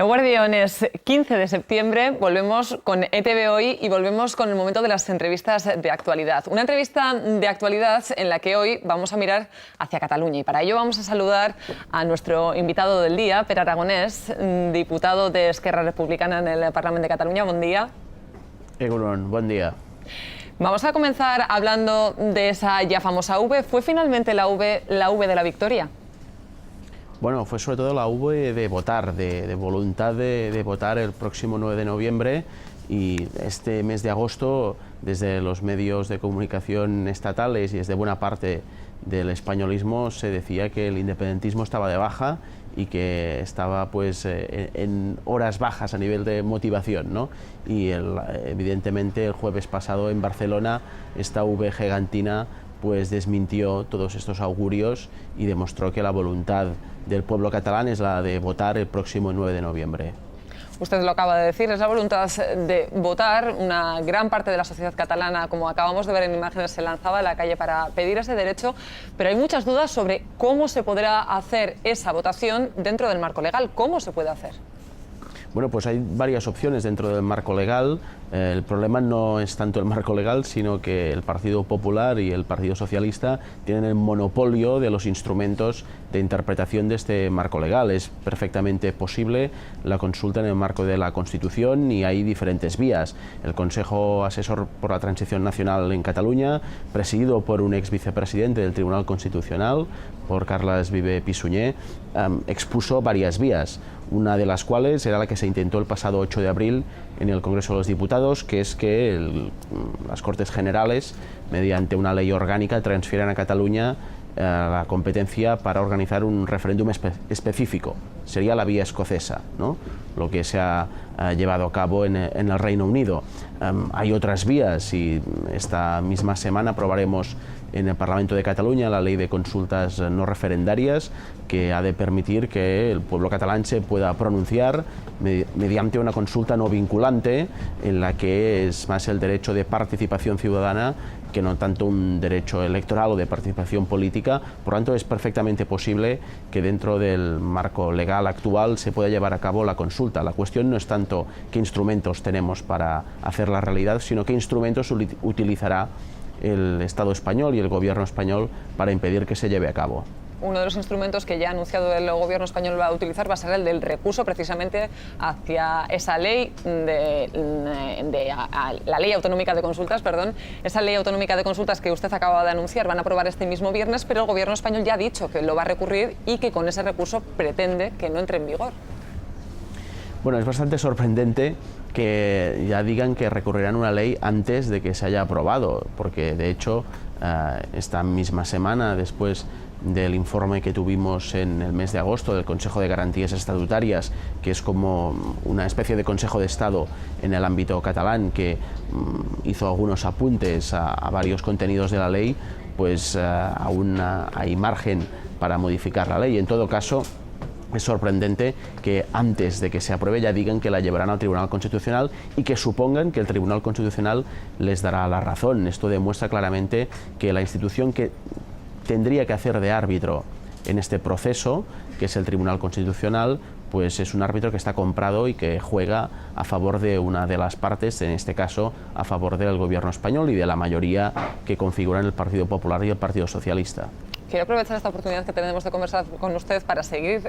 Eguardiones, 15 de septiembre, volvemos con ETV Hoy y volvemos con el momento de las entrevistas de actualidad. Una entrevista de actualidad en la que hoy vamos a mirar hacia Cataluña y para ello vamos a saludar a nuestro invitado del día, Pere Aragonès, diputado de Esquerra Republicana en el Parlamento de Cataluña. Buen día. Egunon, buen día. Vamos a comenzar hablando de esa ya famosa V. ¿Fue finalmente la V de la victoria? Bueno, fue sobre todo la V de votar, de voluntad de votar el próximo 9 de noviembre, y este mes de agosto, desde los medios de comunicación estatales y desde buena parte del españolismo, se decía que el independentismo estaba de baja y que estaba pues en horas bajas a nivel de motivación, ¿no? Y evidentemente el jueves pasado en Barcelona esta V gigantina pues desmintió todos estos augurios y demostró que la voluntad del pueblo catalán es la de votar el próximo 9 de noviembre. Usted lo acaba de decir, es la voluntad de votar. Una gran parte de la sociedad catalana, como acabamos de ver en imágenes, se lanzaba a la calle para pedir ese derecho, pero hay muchas dudas sobre cómo se podrá hacer esa votación dentro del marco legal. ¿Cómo se puede hacer? Bueno, pues hay varias opciones dentro del marco legal. El problema no es tanto el marco legal, sino que el Partido Popular y el Partido Socialista tienen el monopolio de los instrumentos de interpretación de este marco legal. Es perfectamente posible la consulta en el marco de la Constitución y hay diferentes vías. El Consejo Asesor por la Transición Nacional en Cataluña, presidido por un ex vicepresidente del Tribunal Constitucional, por Carles Viver Pisunyer, expuso varias vías. Una de las cuales era la que se intentó el pasado 8 de abril en el Congreso de los Diputados, que es que las Cortes Generales, mediante una ley orgánica, transfieran a Cataluña la competencia para organizar un referéndum específico. Sería la vía escocesa, ¿no? Lo que se ha llevado a cabo en el Reino Unido. Hay otras vías y esta misma semana aprobaremos en el Parlamento de Cataluña la ley de consultas no referendarias, que ha de permitir que el pueblo catalán se pueda pronunciar mediante una consulta no vinculante, en la que es más el derecho de participación ciudadana que no tanto un derecho electoral o de participación política. Por tanto, es perfectamente posible que dentro del marco legal actual se pueda llevar a cabo la consulta. La cuestión no es tanto qué instrumentos tenemos para hacer la realidad, sino qué instrumentos utilizará el Estado español y el Gobierno español para impedir que se lleve a cabo. Uno de los instrumentos que ya ha anunciado el Gobierno español va a utilizar va a ser el del recurso precisamente hacia esa ley la ley autonómica de consultas, perdón, esa ley autonómica de consultas que usted acaba de anunciar. Van a aprobar este mismo viernes, pero el Gobierno español ya ha dicho que lo va a recurrir y que con ese recurso pretende que no entre en vigor. Bueno, es bastante sorprendente que ya digan que recurrirán una ley antes de que se haya aprobado, porque de hecho esta misma semana, después del informe que tuvimos en el mes de agosto del Consejo de Garantías Estatutarias, que es como una especie de Consejo de Estado en el ámbito catalán, que hizo algunos apuntes a varios contenidos de la ley, pues aún hay margen para modificar la ley. En todo caso, es sorprendente que antes de que se apruebe ya digan que la llevarán al Tribunal Constitucional y que supongan que el Tribunal Constitucional les dará la razón. Esto demuestra claramente que la institución que tendría que hacer de árbitro en este proceso, que es el Tribunal Constitucional, pues es un árbitro que está comprado y que juega a favor de una de las partes, en este caso a favor del Gobierno español y de la mayoría que configuran el Partido Popular y el Partido Socialista. Quiero aprovechar esta oportunidad que tenemos de conversar con usted para seguir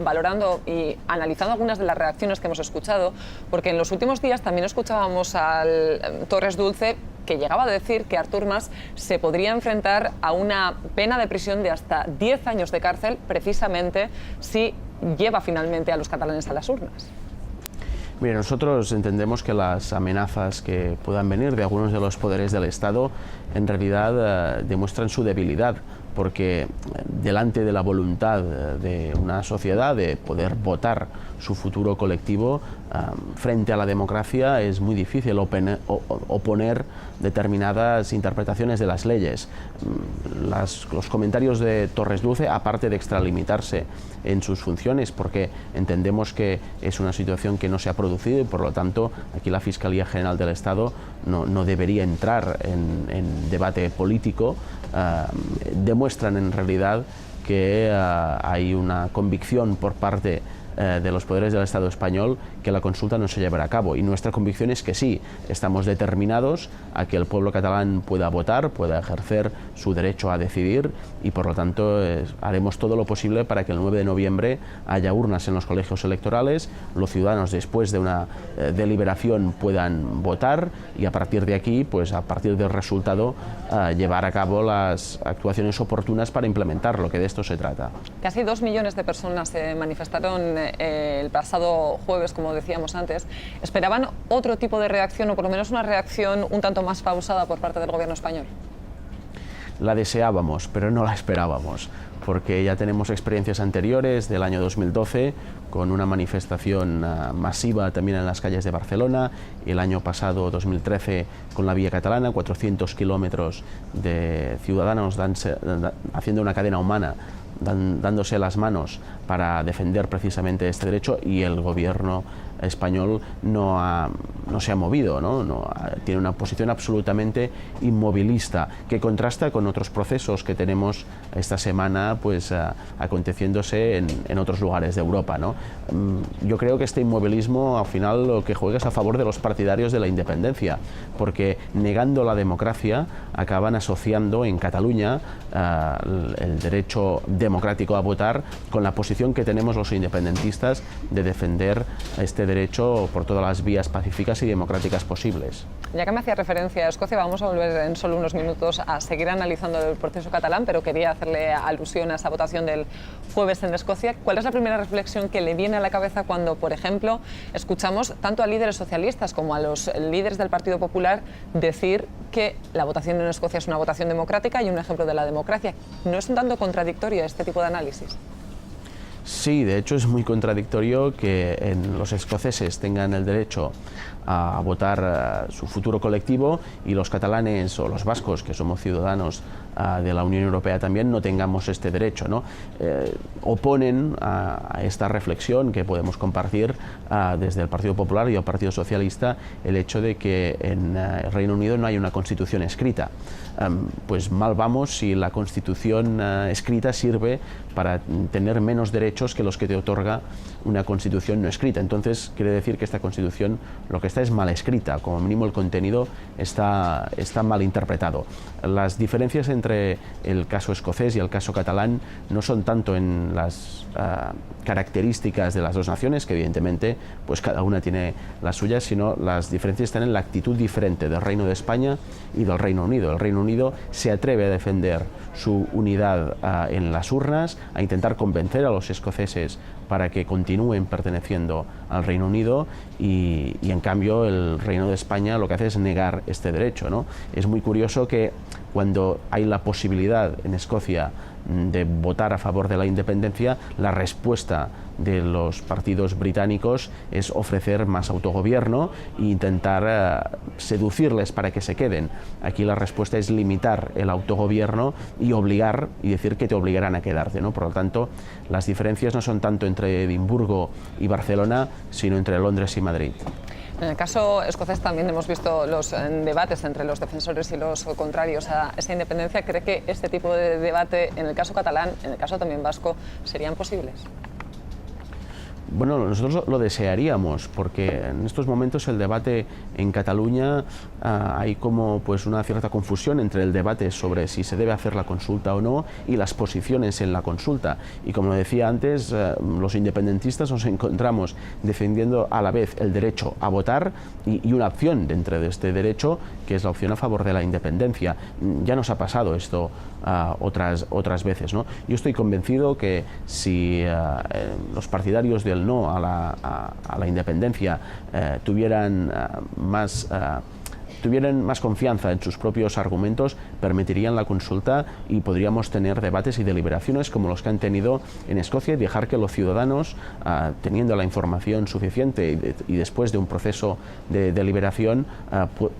valorando y analizando algunas de las reacciones que hemos escuchado, porque en los últimos días también escuchábamos al Torres Dulce, que llegaba a decir que Artur Mas se podría enfrentar a una pena de prisión de hasta 10 años de cárcel, precisamente si lleva finalmente a los catalanes a las urnas. Mire, nosotros entendemos que las amenazas que puedan venir de algunos de los poderes del Estado en realidad demuestran su debilidad, porque delante de la voluntad de una sociedad de poder votar su futuro colectivo, frente a la democracia es muy difícil oponer determinadas interpretaciones de las leyes. Los comentarios de Torres Dulce, aparte de extralimitarse en sus funciones, porque entendemos que es una situación que no se ha producido y por lo tanto aquí la Fiscalía General del Estado no debería entrar en debate político, demuestran en realidad que hay una convicción por parte de los poderes del Estado español que la consulta no se llevará a cabo. Y nuestra convicción es que sí, estamos determinados a que el pueblo catalán pueda votar, pueda ejercer su derecho a decidir y por lo tanto haremos todo lo posible para que el 9 de noviembre haya urnas en los colegios electorales, los ciudadanos después de una deliberación puedan votar y a partir de aquí, pues a partir del resultado, llevar a cabo las actuaciones oportunas para implementarlo, que de esto se trata. Casi 2 millones de personas se manifestaron el pasado jueves, como decíamos antes. ¿Esperaban otro tipo de reacción o por lo menos una reacción un tanto más pausada por parte del gobierno español? La deseábamos, pero no la esperábamos, porque ya tenemos experiencias anteriores del año 2012 con una manifestación masiva también en las calles de Barcelona, y el año pasado, 2013, con la Vía Catalana, 400 kilómetros de ciudadanos haciendo una cadena humana, dándose las manos para defender precisamente este derecho, y el gobierno español no se ha movido, tiene una posición absolutamente inmovilista que contrasta con otros procesos que tenemos esta semana pues aconteciéndose en otros lugares de Europa, Yo creo que este inmovilismo al final lo que juega es a favor de los partidarios de la independencia, porque negando la democracia acaban asociando en Cataluña el derecho democrático a votar con la posición que tenemos los independentistas de defender este derecho por todas las vías pacíficas y democráticas posibles. Ya que me hacía referencia a Escocia, vamos a volver en solo unos minutos a seguir analizando el proceso catalán, pero quería hacerle alusión a esa votación del jueves en Escocia. ¿Cuál es la primera reflexión que le viene a la cabeza cuando, por ejemplo, escuchamos tanto a líderes socialistas como a los líderes del Partido Popular decir que la votación en Escocia es una votación democrática y un ejemplo de la democracia? ¿No es un tanto contradictorio este tipo de análisis? Sí, de hecho es muy contradictorio que los escoceses tengan el derecho a votar su futuro colectivo y los catalanes o los vascos, que somos ciudadanos de la Unión Europea también, no tengamos este derecho, Oponen a esta reflexión que podemos compartir desde el Partido Popular y el Partido Socialista el hecho de que en el Reino Unido no hay una Constitución escrita. Pues mal vamos si la Constitución escrita sirve para tener menos derechos que los que te otorga una Constitución no escrita. Entonces quiere decir que esta Constitución lo que está es mal escrita, como mínimo el contenido está mal interpretado. Las diferencias entre el caso escocés y el caso catalán no son tanto en las características de las dos naciones, que evidentemente pues cada una tiene las suyas, sino las diferencias están en la actitud diferente del Reino de España y del Reino Unido. El Reino Unido se atreve a defender su unidad en las urnas, a intentar convencer a los escoceses para que continúen perteneciendo al Reino Unido y en cambio el Reino de España lo que hace es negar este derecho, Es muy curioso que cuando hay la posibilidad en Escocia de votar a favor de la independencia, la respuesta de los partidos británicos es ofrecer más autogobierno e intentar seducirles para que se queden. Aquí la respuesta es limitar el autogobierno y obligar, y decir que te obligarán a quedarte, Por lo tanto, las diferencias no son tanto entre Edimburgo y Barcelona, sino entre Londres y Madrid. En el caso escocés también hemos visto los debates entre los defensores y los contrarios a esa independencia. ¿Cree que este tipo de debate en el caso catalán, en el caso también vasco, serían posibles? Bueno, nosotros lo desearíamos, porque en estos momentos el debate en Cataluña hay como pues una cierta confusión entre el debate sobre si se debe hacer la consulta o no y las posiciones en la consulta. Y como decía antes, los independentistas nos encontramos defendiendo a la vez el derecho a votar y una opción dentro de este derecho, que es la opción a favor de la independencia. Ya nos ha pasado esto otras veces, Yo estoy convencido que si los partidarios del no a la independencia tuvieran más confianza en sus propios argumentos, permitirían la consulta y podríamos tener debates y deliberaciones como los que han tenido en Escocia y dejar que los ciudadanos, teniendo la información suficiente y después de un proceso de deliberación,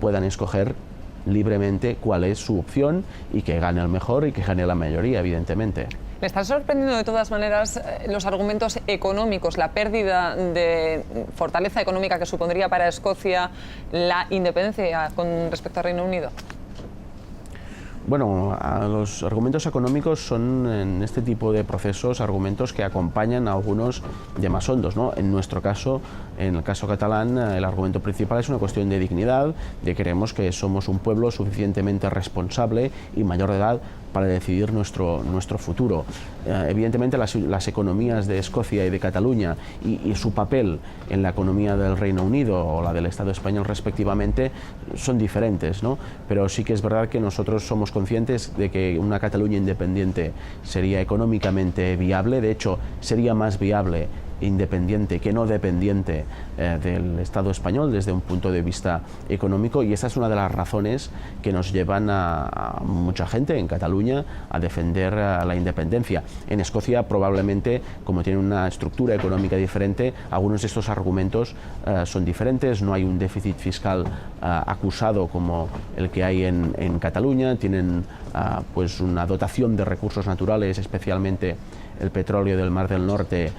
puedan escoger libremente cuál es su opción y que gane el mejor y que gane la mayoría, evidentemente. ¿Le están sorprendiendo de todas maneras los argumentos económicos, la pérdida de fortaleza económica que supondría para Escocia la independencia con respecto al Reino Unido? Bueno, los argumentos económicos son en este tipo de procesos argumentos que acompañan a algunos de más hondos, ¿no? En nuestro caso, en el caso catalán, el argumento principal es una cuestión de dignidad, de que creemos que somos un pueblo suficientemente responsable y mayor de edad para decidir nuestro futuro. Evidentemente las economías de Escocia y de Cataluña y su papel en la economía del Reino Unido o la del Estado español respectivamente son diferentes, ¿no? Pero sí que es verdad que nosotros somos conscientes de que una Cataluña independiente sería económicamente viable, de hecho sería más viable independiente que no dependiente del Estado español desde un punto de vista económico, y esa es una de las razones que nos llevan a mucha gente en Cataluña a defender la independencia. En Escocia probablemente, como tiene una estructura económica diferente, algunos de estos argumentos son diferentes. No hay un déficit fiscal acusado como el que hay en Cataluña, tienen pues una dotación de recursos naturales, especialmente el petróleo del Mar del Norte,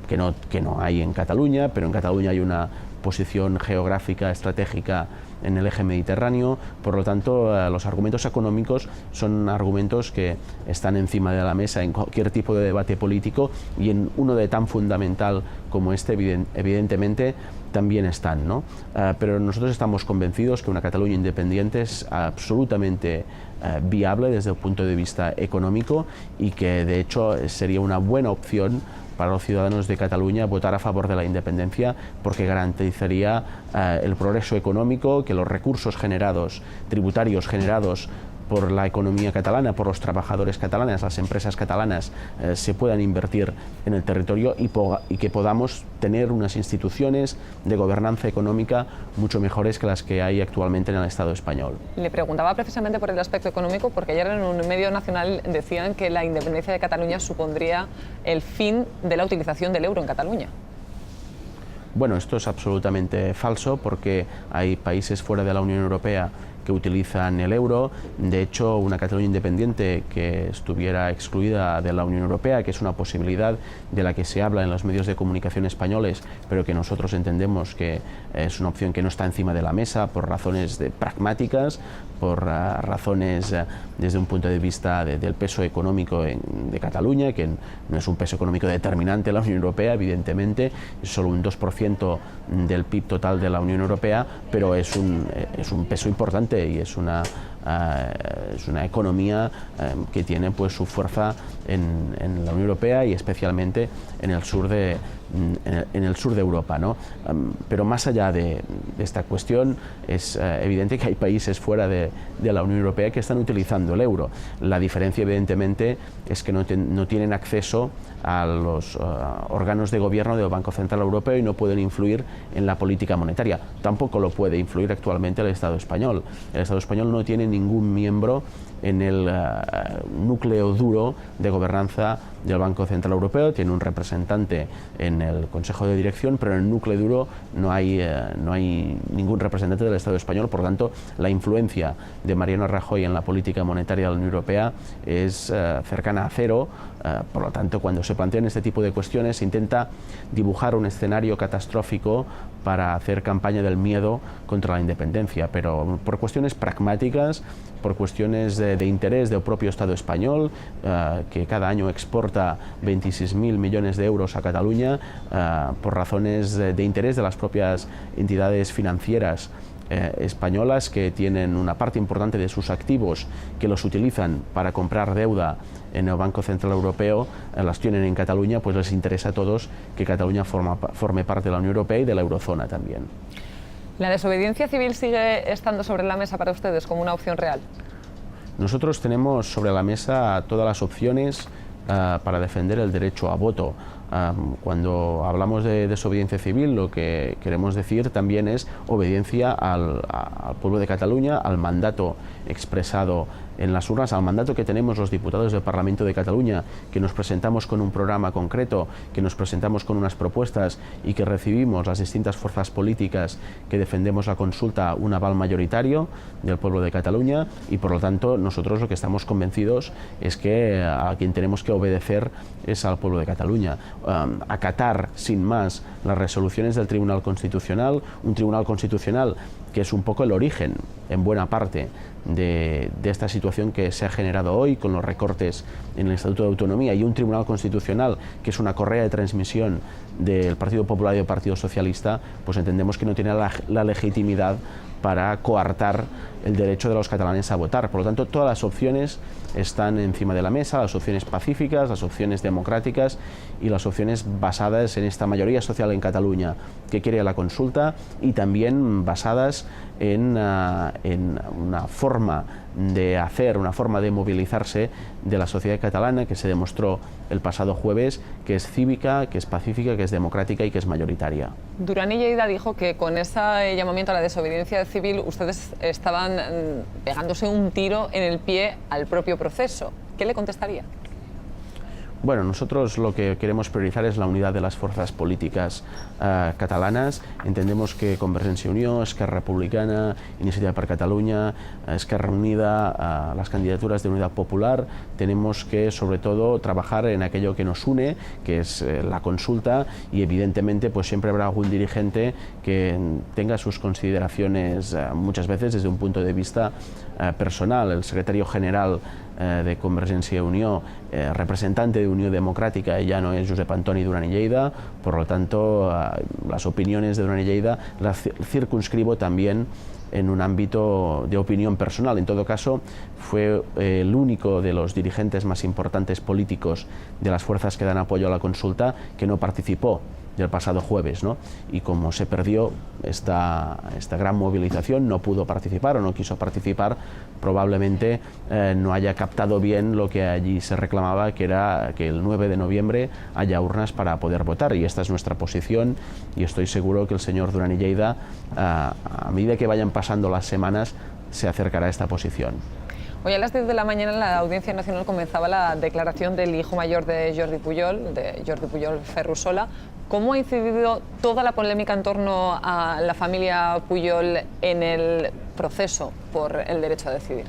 que no hay en Cataluña, pero en Cataluña hay una posición geográfica estratégica en el eje mediterráneo. Por lo tanto, los argumentos económicos son argumentos que están encima de la mesa en cualquier tipo de debate político, y en uno de tan fundamental como este, evidentemente, también están, ¿no? Pero nosotros estamos convencidos que una Cataluña independiente es absolutamente viable desde el punto de vista económico, y que de hecho sería una buena opción para los ciudadanos de Cataluña votar a favor de la independencia, porque garantizaría el progreso económico, que los recursos tributarios generados por la economía catalana, por los trabajadores catalanes, las empresas catalanas, se puedan invertir en el territorio y que podamos tener unas instituciones de gobernanza económica mucho mejores que las que hay actualmente en el Estado español. Le preguntaba precisamente por el aspecto económico, porque ayer en un medio nacional decían que la independencia de Cataluña supondría el fin de la utilización del euro en Cataluña. Bueno, esto es absolutamente falso, porque hay países fuera de la Unión Europea que utilizan el euro. De hecho, una Cataluña independiente que estuviera excluida de la Unión Europea, que es una posibilidad de la que se habla en los medios de comunicación españoles, pero que nosotros entendemos que es una opción que no está encima de la mesa por razones pragmáticas, por razones desde un punto de vista del peso económico de Cataluña, que no es un peso económico determinante en la Unión Europea, evidentemente, es solo un 2% del PIB total de la Unión Europea, pero es un peso importante y es una economía que tiene pues su fuerza en la Unión Europea y especialmente en el sur de Europa, ¿no? Pero más allá de esta cuestión, es evidente que hay países fuera de la Unión Europea que están utilizando el euro. La diferencia, evidentemente, es que no tienen acceso a los órganos de gobierno del Banco Central Europeo y no pueden influir en la política monetaria. Tampoco lo puede influir actualmente el Estado español. El Estado español no tiene ningún miembro en el núcleo duro de gobernanza del Banco Central Europeo. Tiene un representante en el Consejo de Dirección, pero en el núcleo duro no hay ningún representante del Estado español. Por lo tanto, la influencia de Mariano Rajoy en la política monetaria de la Unión Europea es cercana a cero. Por lo tanto, cuando se plantean este tipo de cuestiones, se intenta dibujar un escenario catastrófico para hacer campaña del miedo contra la independencia, pero por cuestiones pragmáticas, por cuestiones de interés del propio Estado español, que cada año exporta 26.000 millones de euros a Cataluña, por razones de interés de las propias entidades financieras españolas, que tienen una parte importante de sus activos que los utilizan para comprar deuda en el Banco Central Europeo, las tienen en Cataluña, pues les interesa a todos que Cataluña forme parte de la Unión Europea y de la eurozona también. ¿La desobediencia civil sigue estando sobre la mesa para ustedes como una opción real? Nosotros tenemos sobre la mesa todas las opciones para defender el derecho a voto. Cuando hablamos de desobediencia civil, lo que queremos decir también es obediencia al pueblo de Cataluña, al mandato expresado en las urnas, al mandato que tenemos los diputados del Parlamento de Cataluña, que nos presentamos con un programa concreto, que nos presentamos con unas propuestas y que recibimos las distintas fuerzas políticas que defendemos la consulta un aval mayoritario del pueblo de Cataluña, y por lo tanto nosotros lo que estamos convencidos es que a quien tenemos que obedecer es al pueblo de Cataluña. Acatar sin más las resoluciones del Tribunal Constitucional, un Tribunal Constitucional que es un poco el origen, en buena parte, de esta situación que se ha generado hoy con los recortes en el Estatuto de Autonomía, y un Tribunal Constitucional que es una correa de transmisión del Partido Popular y del Partido Socialista, pues entendemos que no tiene la legitimidad para coartar el derecho de los catalanes a votar. Por lo tanto, todas las opciones están encima de la mesa, las opciones pacíficas, las opciones democráticas y las opciones basadas en esta mayoría social en Cataluña que quiere la consulta, y también basadas en una forma de hacer, una forma de movilizarse de la sociedad catalana que se demostró el pasado jueves, que es cívica, que es pacífica, que es democrática y que es mayoritaria. Duran y Lleida dijo que con ese llamamiento a la desobediencia civil ustedes estaban pegándose un tiro en el pie al propio proceso. ¿Qué le contestaría? Bueno, nosotros lo que queremos priorizar es la unidad de las fuerzas políticas catalanas. Entendemos que Convergencia i Unió, Esquerra Republicana, Iniciativa per Catalunya, Esquerra Unida, las candidaturas de Unidad Popular, tenemos que sobre todo trabajar en aquello que nos une, que es la consulta, y evidentemente pues siempre habrá algún dirigente que tenga sus consideraciones muchas veces desde un punto de vista personal. El secretario general de Convergencia i Unió, representante de Unió Democrática, ya no es Josep Antoni Duran i Lleida, por lo tanto las opiniones de Duran i Lleida las circunscribo también en un ámbito de opinión personal. En todo caso, fue el único de los dirigentes más importantes políticos de las fuerzas que dan apoyo a la consulta que no participó del pasado jueves, ¿no? Y como se perdió esta gran movilización, no pudo participar o no quiso participar, probablemente no haya captado bien lo que allí se reclamaba, que era que el 9 de noviembre haya urnas para poder votar, y esta es nuestra posición, y estoy seguro que el señor Duran i Lleida, a medida que vayan pasando las semanas, se acercará a esta posición. Hoy a las 10 de la mañana en la Audiencia Nacional comenzaba la declaración del hijo mayor de Jordi Pujol, Ferrusola. ¿Cómo ha incidido toda la polémica en torno a la familia Pujol en el proceso por el derecho a decidir?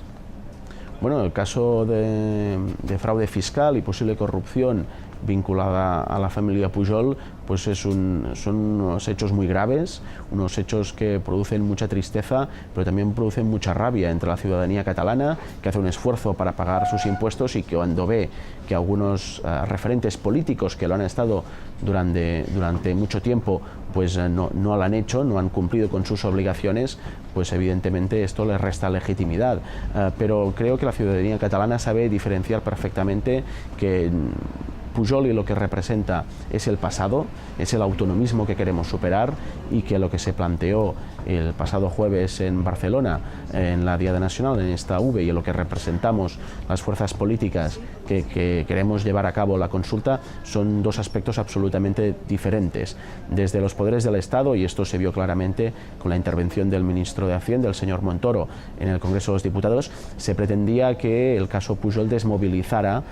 Bueno, el caso de fraude fiscal y posible corrupción vinculada a la familia Pujol, pues son unos hechos muy graves, unos hechos que producen mucha tristeza, pero también producen mucha rabia entre la ciudadanía catalana, que hace un esfuerzo para pagar sus impuestos, y que cuando ve que algunos referentes políticos que lo han estado durante mucho tiempo, pues no lo han hecho, no han cumplido con sus obligaciones, pues evidentemente esto les resta legitimidad. Pero creo que la ciudadanía catalana sabe diferenciar perfectamente que Pujol y lo que representa es el pasado, es el autonomismo que queremos superar, y que lo que se planteó el pasado jueves en Barcelona, en la Diada Nacional, en esta V, y en lo que representamos las fuerzas políticas que queremos llevar a cabo la consulta, son dos aspectos absolutamente diferentes. Desde los poderes del Estado, y esto se vio claramente con la intervención del ministro de Hacienda, el señor Montoro, en el Congreso de los Diputados, se pretendía que el caso Pujol desmovilizara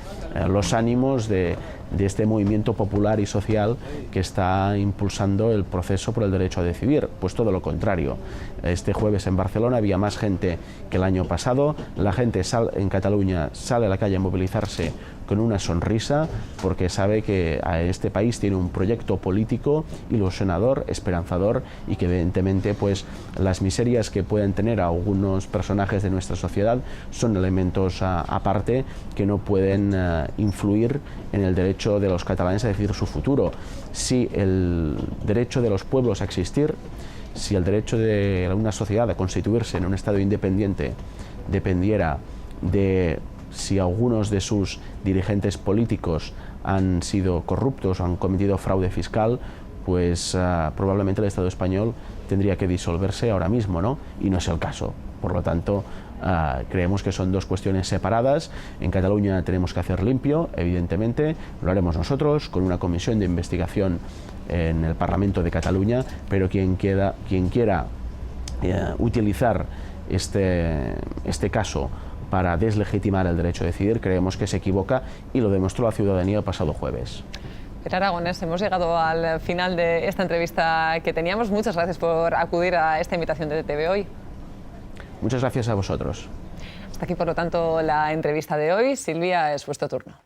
los ánimos de este movimiento popular y social que está impulsando el proceso por el derecho a decidir. Pues todo lo contrario. Este jueves en Barcelona había más gente que el año pasado. La gente en Cataluña sale a la calle a movilizarse con una sonrisa, porque sabe que a este país tiene un proyecto político ilusionador, esperanzador, y que evidentemente pues las miserias que pueden tener algunos personajes de nuestra sociedad son elementos aparte que no pueden influir en el derecho de los catalanes a decidir su futuro. Si el derecho de los pueblos a existir, si el derecho de una sociedad a constituirse en un Estado independiente dependiera de si algunos de sus dirigentes políticos han sido corruptos o han cometido fraude fiscal, pues probablemente el Estado español tendría que disolverse ahora mismo, ¿no? Y no es el caso. Por lo tanto, creemos que son dos cuestiones separadas. En Cataluña tenemos que hacer limpio, evidentemente, lo haremos nosotros con una comisión de investigación en el Parlamento de Cataluña, pero quien quiera utilizar este caso para deslegitimar el derecho a decidir, creemos que se equivoca, y lo demostró la ciudadanía el pasado jueves. Pere Aragonés, hemos llegado al final de esta entrevista que teníamos. Muchas gracias por acudir a esta invitación de TV Hoy. Muchas gracias a vosotros. Hasta aquí, por lo tanto, la entrevista de hoy. Silvia, es vuestro turno.